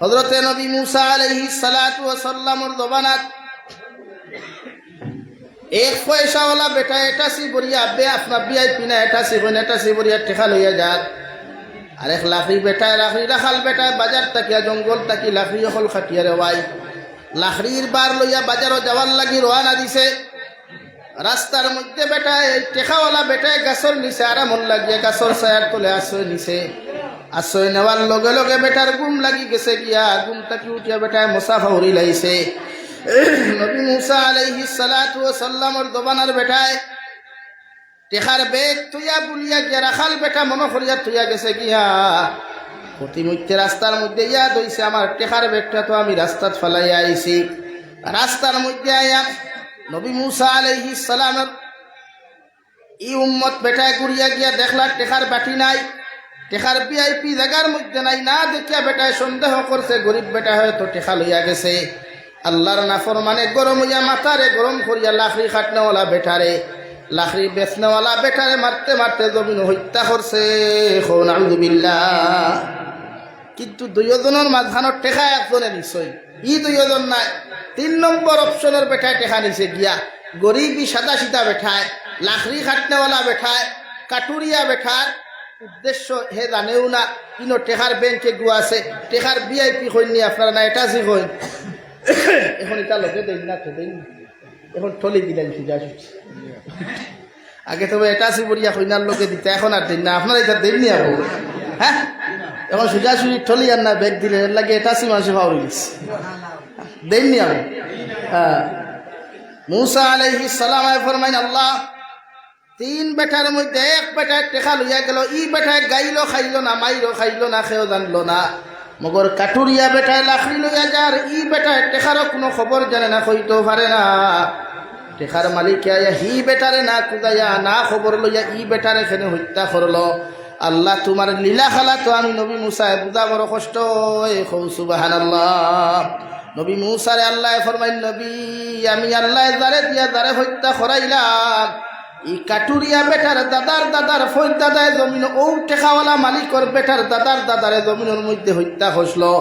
হযরতে নবী মুসা আলাইহিস সালাতু ওয়াস সালামের জবানাত এক পয়সাওয়ালা বেটা এটা সি বরিয়া আব্বে আপনা ভিআইপি না এটা সি বন এটা সি বরিয়া টেকা লইয়া যাত আর এক লাখি বেটায় লাখি রাখাল বেটায় বাজার তাকিয়া জঙ্গল তাকি লাখি হল খাটিয়া রে ভাই লাখরির বার লইয়া বাজারও যাওয়ার লাগি রওনা দিছে রাস্তার মধ্যে বেটায় টেকাওয়ালা বেটায় গাছর নিচে আরামন লাগিয়া গাছর ছায়ার তলে আশ্রয় নিছে আশ্রয় নেওয়ার লগে লগে বেটার ঘুম লাগি গেছে গিয়া ঘুম তাকি উঠিয়া বেটায় মুসাফা হরি লাইছে নবী মুসা আলাইহিস সালাতু ওয়াস সালামের জবানার বেটায় টেকার বেগ তুইয়া বুলিয়া গিয়া রাখাল বেটা মনে করিয়া তুইয়া গেছে গিয়া প্রতিমধ্যে রাস্তার মধ্যে ইয়া দইছে আমার টেকার বেগটা তো আমি রাস্তাত ফেলাইয়া আইছি রাস্তার মধ্যে আয়া নবী মুসা আলাইহিস সালামের ই উম্মত বেটায় ঘুরিয়া গিয়া দেখলা টেকার বাটি নাই টেকার ভিআইপি জায়গার মধ্যে নাই না দেখিয়া বেটায় সন্দেহ করছে গরিব বেটা হয়তো টেকা লইয়া গেছে আল্লাহর নাফরমানে গরম হইয়া মাথারে গরম করিয়া লাখড়ি খাটনেওয়ালা বেটারে লাখড়ি বেচনেওয়ালা বেটারে মারতে মারতে জমিন হত্যা করছে নাউযুবিল্লাহ কিন্তু দুইজনের মাঝখানোর টেকা একজনে নিশ্চয় ই দুইজন নাই 3 নম্বর অপশনের বেটায় টেকা নিছে গিয়া গরিবী সাদা সিধা বেঠায় লাখড়ি খাটনেওয়ালা বেঠায় কাটুরিয়া বেঠার উদ্দেশ্য হে জানেও না কিনো টেকার ব্যাংকে গুয়া আছে টেকার ভিআইপি হইনি আপনারা না এটা জি হইন এখন এটা লোকে দেন না তো দেন এখন ঠলি দিলেন সুজা সুজি আগে তবে এটা সি বড়িয়া কইনার লোকে দিতে এখন আর দেন না আপনারা এটা দেননি আর হ্যাঁ এখন সুজা সুজি ঠলি আর না ব্যাগ দিলে এর লাগে এটা সি মানুষ পাওয়া গেছে দেননি আর মুসা আলাইহিস সালাম ফরমাইন আল্লাহ 3 বেটার মধ্যে এক বেটায় টেকা লইয়া গেল ই বেটায় গাইলো খাইলো না মাইরো খাইলো না খেয়েও জানলো না মগর কাটুরিয়া বেটায় লাখড়ি লইয়া যার ই বেটায় টেকারও কোনো খবর জানে না কইতেও পারে না টেকার মালিক আয়া হি বেটারে না কুদাইয়া না খবর লইয়া ই বেটারে এখানে হত্যা করলো আল্লাহ তোমার লীলা খেলা তো আমি নবী মুসায় বুঝা বড় কষ্ট সুবহানাল্লাহ নবী মুসারে আল্লাহ ফরমাইন নবী আমি আল্লাহ যারে দিয়া যারে হত্যা করাইলাম ই কাটুরিয়া বেটার দাদার ফৈদ দাদায় জমিন ও টেকাওয়ালা মালিকর বেটার দাদারে জমিনের মধ্যে হত্যা হসলো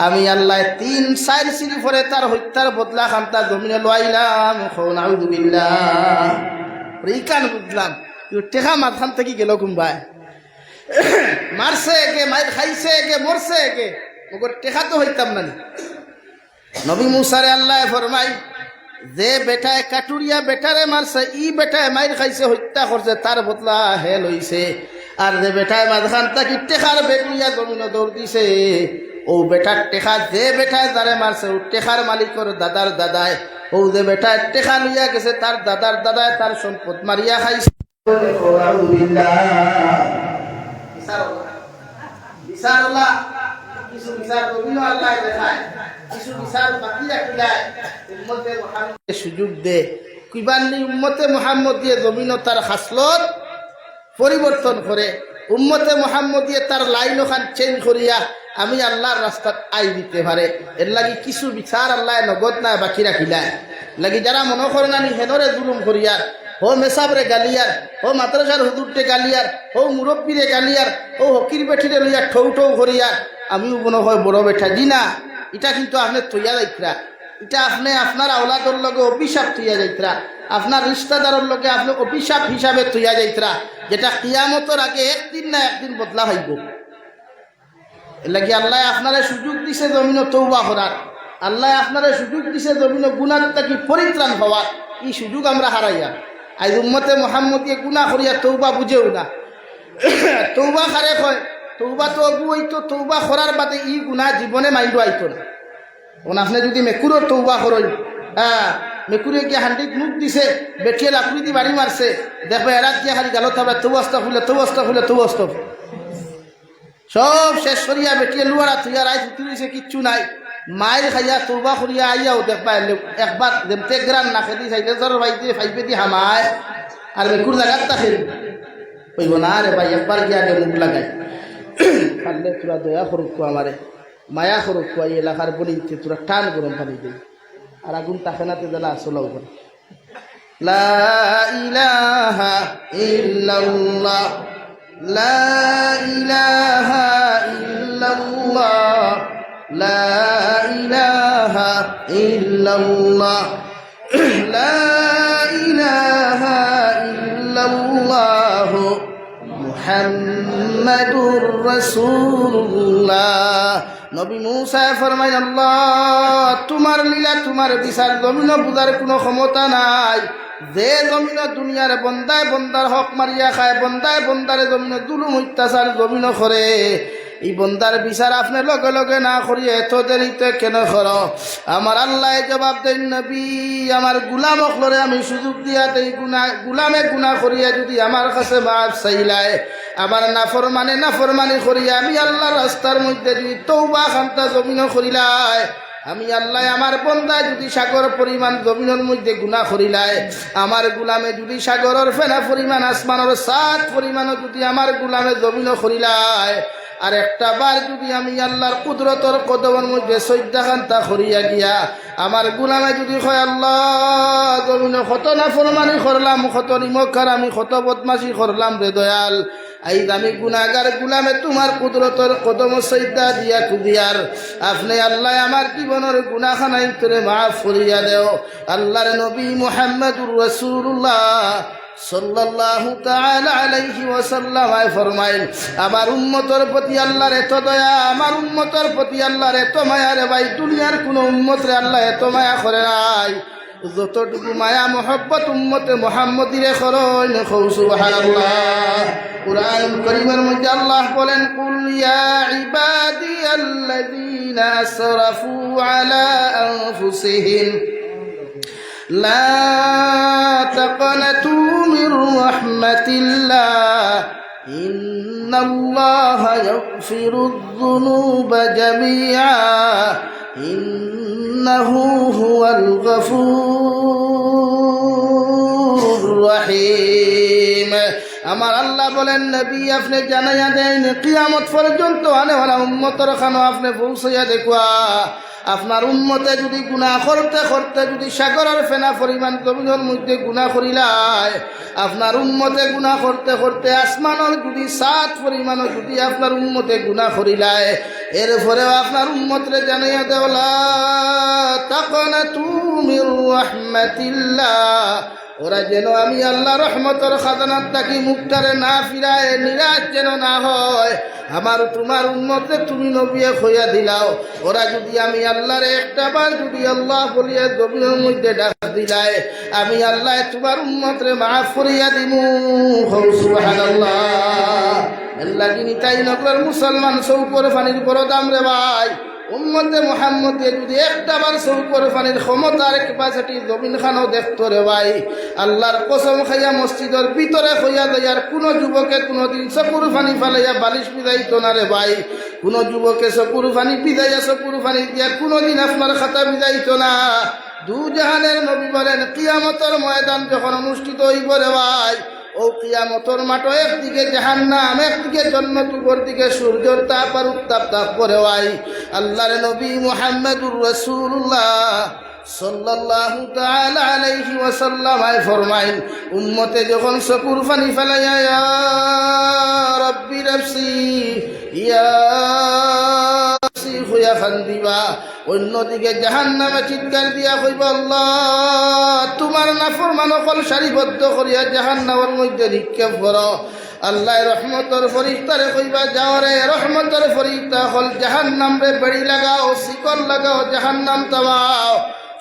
আমি আল্লাহ 3-4 সিঁড়ি পরে তার হত্যার বদলা খামতা জমিনে লইলাম নাউযুবিল্লাহ রিকান বুঝলাম টেকা মাঝখান থেকে গেল কুম্বায় মারছে কে মাইর খাইছে কে মরছে কে ওগর টেকা তো হইতাম না নবী মুসারে আল্লাহ ফরমাই যে বেটায় কাটুরিয়া বেটারে মারছে ই বেটায় মাইর খাইছে হত্যা করছে তার বদলা হে লইছে আর যে বেটায় মাঝখান তাকি টেকার বেগুইয়া জমিন দৌড় দিছে ও বেটার টেকা যে বেটায় যারে মারছে ও টেকার মালিকর দাদার দাদায় ও যে বেটায় টেকা লইয়া গেছে তার দাদার দাদায় তার সম্পদ মারিয়া খাইছে কিছু বিচার জমিনও আল্লাহ দেখায় কিছু বিচার বাকি রাখিলায় উম্মতে মুহাম্মদকে সুযোগ দে কিবান্নি উম্মতে মুহাম্মদ দিয়ে জমিনও তার খাসলত পরিবর্তন করে উম্মতে মুহাম্মদ দিয়ে তার লাইন ওখান চেঞ্জ করিয়া আমি আল্লাহর রাস্তাত আই দিতে পারে এর লাগি কিছু বিচার আল্লাহ নগদ না বাকি রাখিলায় লাগি যারা মনে করেন আমি হেনরে জুলুম করিয়ার হো মেসাবরে গালিয়ার হো মাদ্রাসার হুজুরটে গালিয়ার হো মুরব্বীরে গালিয়ার হো হকির বেঠিরে লইয়া ঠৌ ঠৌ করিয়ার আমিও মনে হয় বড় বেঠা জি না এটা কিন্তু আপনি তৈয়া যাইতরা এটা আপনি আপনার আওলাদর লগে অভিশাপ তৈয়া যাইতরা আপনার রিশতাদারের লগে আপনি অভিশাপ হিসাবে তৈয়া যাইতরা যেটা কিয়ামতের আগে একদিন না একদিন বদলা হইব এর লাগি আল্লাহ আপনারে সুযোগ দিছে জমিনে তওবা করার আল্লাহ আপনারে সুযোগ দিছে জমিনে গুনাহ থেকে পরিত্রাণ হওয়ার এই সুযোগ আমরা হারাইয়া আজ উম্মতে মুহাম্মদিয়ে গুনাহ করিয়া তওবা বুঝেও না তওবা খারে কয় তওবা তো হইতো তওবা করার বাদে ই গুনাহ জীবনে মাইন্ড আইতো না ওন আপনি যদি মেকুরের তওবা করেন মেকুরে গিয়ে হান্ডিত মুখ দিছে বেটিয়ে লাকড়ি দি বাড়ি মারছে দেখবে এরা গিয়ে খালি গেল তবে তবস্তা ফুলে সব শেষ করিয়া বেটিয়ে লুয়ারা তুইয়া রায় ফুটি রয়েছে কিচ্ছু নাই মায়ের খাইয়া তওবা করিয়া আইয়াও দেখবা একবার যেমতে গ্রাম না খেদি সাইডে জ্বর বাইতে ফাইপে দি হামায় আর মেকুর জায়গার তা খেলি কইব না রে ভাই একবার গিয়ে আগে মুখ লাগাই পারলে তোরা দয়া করুক আমারে মায়া করুক এই এলাকার বলিতে তোরা টান গরম পানি দেই আর আগুন তাকেনাতে জ্বালা আসলাও করে লা ইলাহা ইল্লাল্লাহ লা ইলাহা ইল্লাল্লাহ লা ইলাহা ইল্লাল্লাহ লা ইলাহা ইল্লাল্লাহ মুহাম্মাদুর রাসূলুল্লাহ। নবী মুসা ফরমায়, আল্লাহ তোমার লীলা তোমার বিচার জমিন বুঝার কোনো ক্ষমতা নাই। যে জমিন দুনিয়ার বন্দায় বন্দার হক মারিয়া খায়, বন্দায় বন্দারে জমিন জুলুম অত্যাচার জমিন করে, এই বন্দার বিচার আপনি লগে লগে না করিয়ে এত দেরিতে কেন কর? আমার আল্লাহ জবাব দেন, নবী আমার গুলাম অকলরে আমি সুযোগ দিয়া দেই, গুলামে গুনাহ করিয়া যদি আমার কাছে মাফ চাইলায়, আমার নাফরমানি করিয়া আমি আল্লাহর রাস্তার মধ্যে যদি তওবা খান্তা জমিন করিলায়, আমি আল্লাহ আমার বন্দায় যদি সাগর পরিমাণ জমিনের মধ্যে গুনাহ করিলায়, আমার গুলামে যদি সাগরের ফেনা পরিমাণ আসমানের সাত পরিমাণও যদি আমার গুলামে জমিন করিলায়, আর একটা বার যদি আমি আল্লাহর কুদরতর কদমের মধ্যে সজ্জা খান্তা করিয়া গিয়া আমার গুলামে যদি কয়, আল্লাহ জমিন কত নাফরমানি করলাম, কত নিমখার আমি কত বদমাশি করলাম রে দয়াল, আইজ আমি গুনাহগার গুলামে তোমার কুদরতর কদম সজ্জা দিয়া কুদিয়ার আপনি আল্লাহ আমার জীবনের গুনাহখানাই তোরে মাফ করিয়া দেও। আল্লাহর নবী মুহাম্মদুর রাসূলুল্লাহ সাল্লাল্লাহু তাআলা আলাইহি ওয়াসাল্লাম ফরমাইল, আমার উম্মতের প্রতি আল্লাহর এত দয়া, আমার উম্মতের প্রতি আল্লাহর এত মায়া রে ভাই, দুনিয়ার কোন উম্মতরে আল্লাহ এত মায়া করে নাই যতটুকু মায়া মোহব্বত উম্মতে মুহাম্মদিরে করেন। সুবহানাল্লাহ। কুরআন কারীমের মধ্যে আল্লাহ বলেন, কুল ইয়া ইবাদিয়াল্লাযীনা আসরাফু আলা আনফুসিহিম লা তাকনাতু মির রাহমাতিল্লাহ ইন্নাল্লাহা ইয়াগফিরুয যুনুবা জামিআ ইন্নাহু হুয়াল গফুরুর রহিম। আমার আল্লাহ বলেন, নবী আপনি জানাইয়া দেন কিয়ামত পর্যন্ত আনেওয়ালা উম্মতের খানো আপনি পৌঁছাইয়া দেখুয়া, আপনার উম্মতে যদি গুনাহ করতে করতে যদি সাগরের ফেনা পরিমাণ জমিনের মধ্যে গুনাহ করিলায়, আপনার উম্মতে গুনাহ করতে করতে আসমানের যদি সাত পরিমাণও যদি আপনার উম্মতে গুনাহ করিলায়, এরপরেও আপনার উম্মতরে জানাইয়া দেওলা তাকনাতু মির রাহমাতিল্লাহ, ওরা যেন আমি আল্লাহ রহমতের খাজানার তাকি মুখটারে না ফিরায়, নিরাশ যেন না হয়। আমার তোমার উম্মতে তুমি নবিয়ে খইয়া দিলাও, ওরা যদি আমি আল্লাহরে একটা বার যদি আল্লাহ বলিয়া জমিনের মধ্যে ডাক দিলায়, আমি আল্লাহ তোমার উম্মতরে মাফ করিয়া দিমু। সুবহানাল্লাহ। আল্লাহ যিনি তাই নগর মুসলমান চৌকর পানির বড় দাম রে ভাই, উম্মতে মুহাম্মদে যদি একটা বার চৌকর পানির ক্ষমতার ক্যাপাসিটি জমিন খানো দেখতো রে ভাই, আল্লাহর কসম খাইয়া মসজিদের ভিতরে হইয়া যাইয়ার কোন যুবকে কোনদিন চকুর পানি ফালাইয়া বালিশ বিদাইতো না রে ভাই, কোন যুবকে চকুর পানি বিদাইয়া চকুর পানি দিয়া কোনদিন আপনার খাতা বিদাইতো না। দু জাহানের নবী বলেন, কিয়ামতের ময়দান যখন অনুষ্ঠিত হইব রে ভাই, ও কিয়ামতের মাঠ একদিকে জাহান্নাম একদিকে জান্নাত, উপর দিকে সূর্যের তাপ আর উত্তাপ তাপ করে ভাই। আল্লাহর নবী মুহাম্মদুর রাসূলুল্লাহ সাল্লাল্লাহু তাআলা আলাইহি ওয়াসাল্লাম ফরমাইন, উম্মতে যখন চকুর পানি ফেলাইয়া ইয়া রাব্বি নাফসি ইয়া নাফসি হইয়া কান্দিবা, অন্যদিকে জাহান্নামে চিৎকার দিয়া কইবা, আল্লাহ তোমার নাফরমান সকল সারিবদ্ধ করিয়া জাহান্নামের মধ্যে নিক্ষেপ করো। আল্লাহ রহমতের ফরিস্তারে কইবা, যাও রে রহমতের ফরিস্তা হল জাহান্নাম রে বেড়ি লাগাও, শিকল লাগাও, জাহান্নাম তামাও।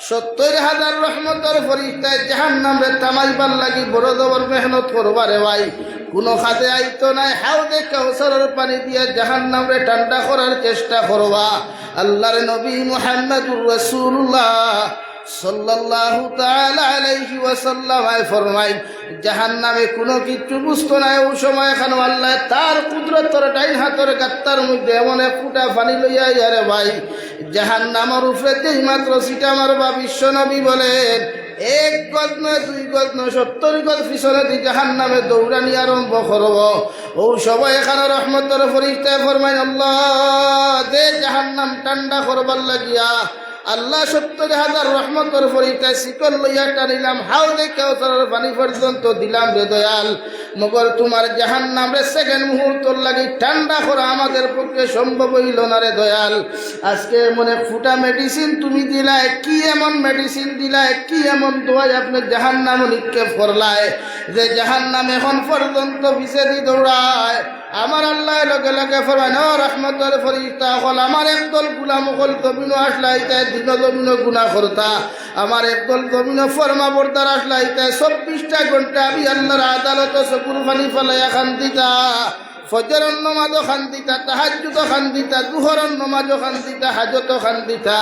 70,000 রহমতের ফরিস্তায় জাহান্নাম রে তামাইবার লাগি বড় জবর মেহনত করবারে ভাই, কোনো খাতে আইতো নাই, হাউদে কাউসারের পানি দিয়া জাহান্নাম রে ঠান্ডা করার চেষ্টা করবা। আল্লাহর নবী মুহাম্মদুর রাসূলুল্লাহ সাল্লাল্লাহু তাআলা আলাইহি ওয়াসাল্লাম ফরমাইন, জাহান্নামে কোনো কিছু বুঝতো না। ওই সময় এখন আল্লাহ তার কুদরতের ডাইন হাতের গাত্তার মধ্যে এমন এক ফুটা পানি লইয়া ইয়ারে ভাই, জাহান্নামের উপরে যেই মাত্র সিটা মারবা, বিশ্ব নবী বলেন 1 গজ নয় 2 গজ নয় 70 গজ পিছনে দিয়ে জাহান্নামে দৌড়ানি আরম্ভ করব। ও সবাই এখানে রহমতের ফরিস্তা ফরমাইন, আল্লাহ দে জাহান্নাম ঠান্ডা করবার লাগিয়া আল্লাহ 70,000 রহমতের ফরিস্তা শিকল লইয়া টানিলাম, হাউদে কাউসারের পানি পর্যন্ত দিলাম রে দয়াল। মগর তোমার জাহান্নাম রে সেকেন্ড মুহূর্তর লাগি ঠান্ডা করা আমাদের পক্ষে সম্ভব হইল না রে দয়াল। আজকে মনে ফুটা মেডিসিন তুমি দিলায়, কি এমন মেডিসিন দিলায়, কি এমন দোয়াই আপনি জাহান্নাম নিক্ষেপ করলায় যে জাহান্নাম এখন পর্যন্ত পিছে দি দৌড়ায়। আমার আল্লাহ লগে লগে ফরমান ও রহমতের ফরিস্তা হল আমার একদল গুলাম হল জমিন আসলাইতায় দিন জমিন গুনাহ করতা, আমার একদল জমিন ফরমা বর্দার আসলাইতায় 24টা ঘন্টা আমি আল্লাহর আদালত চকুর পানি ফেলাইয়া খান্দিতা, ফজরের নমাজ খান্দিতা, তাহাজ্জুদ খান্দিতা, দুহরের নমাজ খান্দিতা, হাজত খান্দিতা।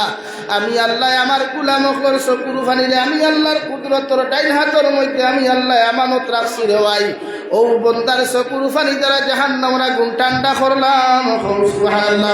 আমি আল্লাহ আমার গুলাম হল চকুর পানিরে আমি আল্লাহর কুদরতর ডাইন হাতের মধ্যে আমি আল্লাহ আমানত রাখছি রে ভাই। ও বন্দার চকুর পানি দ্বারা জাহান্নামের আগুন ঠান্ডা করলাম। সুবহানাল্লাহ।